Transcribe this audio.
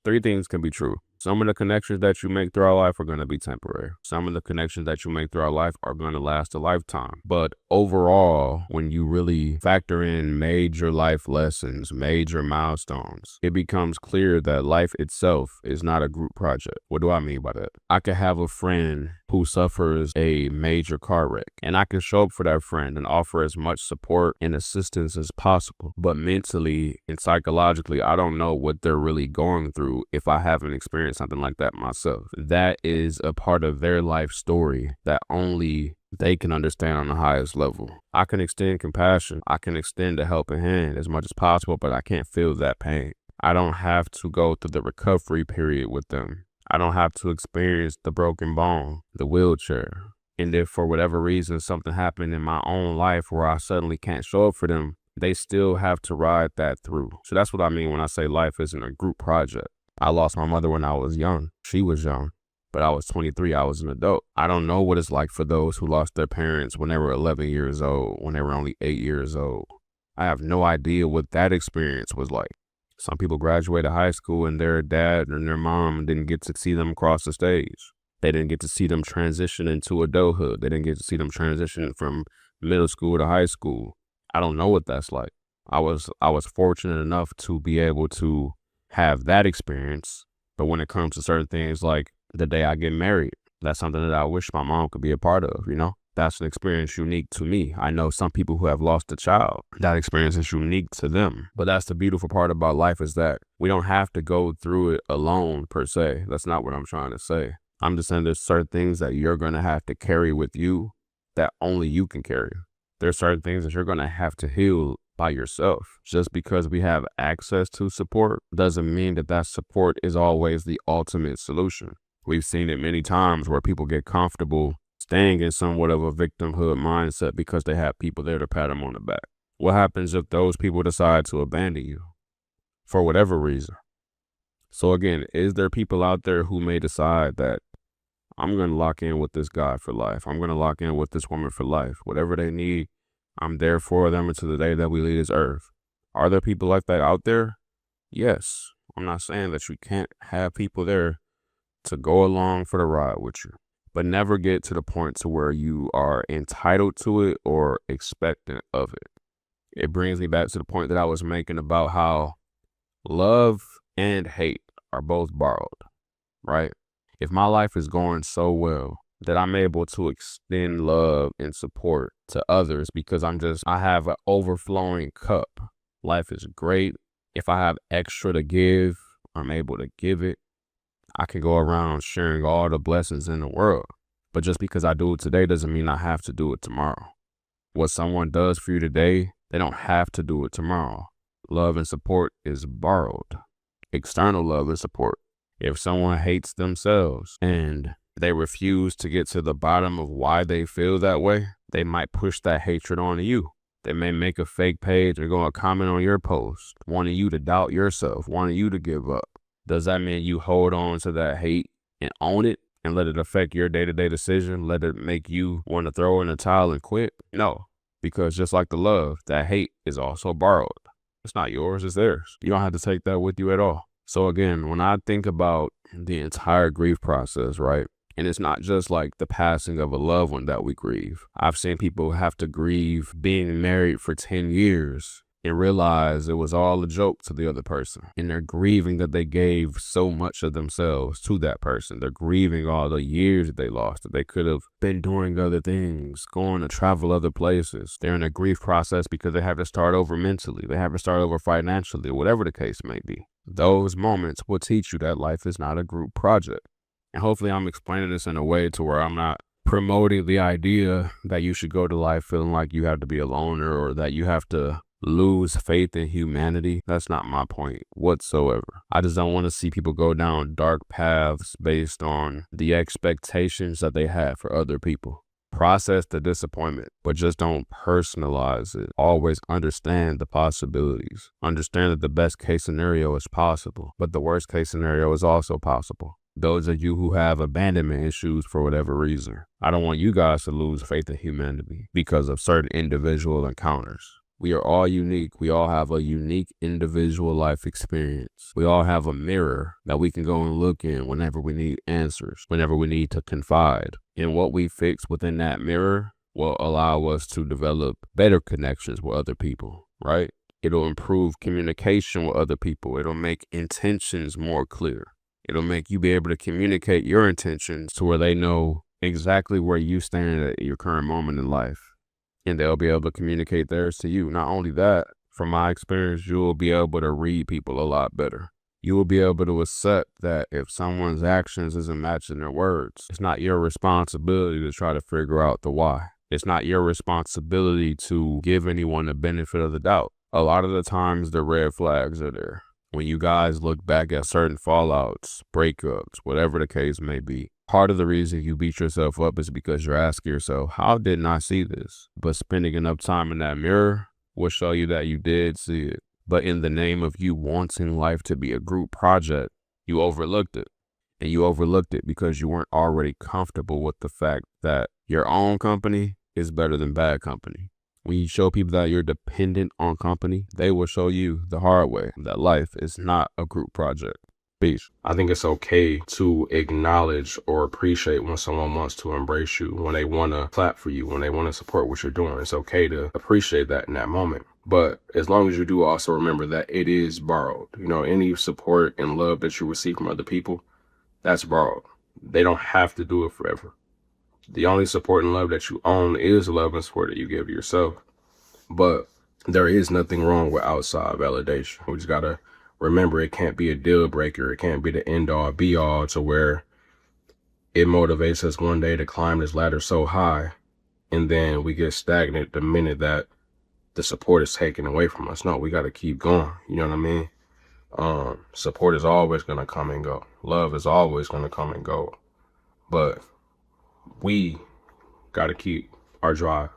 Three things can be true. Some of the connections that you make throughout life are going to be temporary. Some of the connections that you make throughout life are going to last a lifetime. But overall, when you really factor in major life lessons, major milestones, it becomes clear that life itself is not a group project. What do I mean by that? I could have a friend who suffers a major car wreck, and I can show up for that friend and offer as much support and assistance as possible. But mentally and psychologically, I don't know what they're really going through if I haven't experienced something like that myself. That is a part of their life story that only they can understand on the highest level. I can extend compassion. I can extend a helping hand as much as possible, but I can't feel that pain. I don't have to go through the recovery period with them. I don't have to experience the broken bone, the wheelchair. And if for whatever reason something happened in my own life where I suddenly can't show up for them, they still have to ride that through. So that's what I mean when I say life isn't a group project. I lost my mother when I was young. She was young, but I was 23. I was an adult. I don't know what it's like for those who lost their parents when they were 11 years old, when they were only 8 years old. I have no idea what that experience was like. Some people graduated high school and their dad and their mom didn't get to see them cross the stage. They didn't get to see them transition into adulthood. They didn't get to see them transition from middle school to high school. I don't know what that's like. I was fortunate enough to be able to have that experience. But when it comes to certain things like the day I get married, that's something that I wish my mom could be a part of, you know? That's an experience unique to me. I know some people who have lost a child. That experience is unique to them. But that's the beautiful part about life, is that we don't have to go through it alone per se. That's not what I'm trying to say. I'm just saying there's certain things that you're going to have to carry with you that only you can carry. There's certain things that you're going to have to heal by yourself. Just because we have access to support doesn't mean that that support is always the ultimate solution. We've seen it many times where people get comfortable staying in somewhat of a victimhood mindset because they have people there to pat them on the back. What happens if those people decide to abandon you for whatever reason? So again, is there people out there who may decide that I'm going to lock in with this guy for life? I'm going to lock in with this woman for life. Whatever they need, I'm there for them until the day that we leave this earth. Are there people like that out there? Yes. I'm not saying that you can't have people there to go along for the ride with you, but never get to the point to where you are entitled to it or expectant of it. It brings me back to the point that I was making about how love and hate are both borrowed, right? If my life is going so well that I'm able to extend love and support to others because I have an overflowing cup. Life is great. If I have extra to give, I'm able to give it. I can go around sharing all the blessings in the world. But just because I do it today doesn't mean I have to do it tomorrow. What someone does for you today, they don't have to do it tomorrow. Love and support is borrowed. External love and support. If someone hates themselves and they refuse to get to the bottom of why they feel that way, they might push that hatred onto you. They may make a fake page or go and comment on your post, wanting you to doubt yourself, wanting you to give up. Does that mean you hold on to that hate and own it and let it affect your day-to-day decision? Let it make you want to throw in the towel and quit? No, because just like the love, that hate is also borrowed. It's not yours, it's theirs. You don't have to take that with you at all. So again, when I think about the entire grief process, right? And it's not just like the passing of a loved one that we grieve. I've seen people have to grieve being married for 10 years and realize it was all a joke to the other person. And they're grieving that they gave so much of themselves to that person. They're grieving all the years that they lost, that they could have been doing other things, going to travel other places. They're in a grief process because they have to start over mentally. They have to start over financially, whatever the case may be. Those moments will teach you that life is not a group project. And hopefully I'm explaining this in a way to where I'm not promoting the idea that you should go to life feeling like you have to be a loner or that you have to lose faith in humanity. That's not my point whatsoever. I just don't want to see people go down dark paths based on the expectations that they have for other people. Process the disappointment, but just don't personalize it. Always understand the possibilities. Understand that the best case scenario is possible, but the worst case scenario is also possible. Those of you who have abandonment issues for whatever reason, I don't want you guys to lose faith in humanity because of certain individual encounters. We are all unique. We all have a unique individual life experience. We all have a mirror that we can go and look in whenever we need answers, whenever we need to confide. And what we fix within that mirror will allow us to develop better connections with other people, right? It'll improve communication with other people. It'll make intentions more clear. It'll make you be able to communicate your intentions to where they know exactly where you stand at your current moment in life. And they'll be able to communicate theirs to you. Not only that, from my experience, you'll be able to read people a lot better. You will be able to accept that if someone's actions isn't matching their words, it's not your responsibility to try to figure out the why. It's not your responsibility to give anyone the benefit of the doubt. A lot of the times the red flags are there. When you guys look back at certain fallouts, breakups, whatever the case may be, part of the reason you beat yourself up is because you're asking yourself, how didn't I see this? But spending enough time in that mirror will show you that you did see it. But in the name of you wanting life to be a group project, you overlooked it. And you overlooked it because you weren't already comfortable with the fact that your own company is better than bad company. When you show people that you're dependent on company, they will show you the hard way that life is not a group project. Peace. I think it's okay to acknowledge or appreciate when someone wants to embrace you, when they want to clap for you, when they want to support what you're doing. It's okay to appreciate that in that moment. But as long as you do also remember that it is borrowed. You know, any support and love that you receive from other people, that's borrowed. They don't have to do it forever. The only support and love that you own is love and support that you give yourself. But there is nothing wrong with outside validation. We just got to remember it can't be a deal breaker. It can't be the end all be all to where it motivates us one day to climb this ladder so high and then we get stagnant the minute that the support is taken away from us. No, we got to keep going. You know what I mean? Support is always going to come and go. Love is always going to come and go. But we got to keep our drive.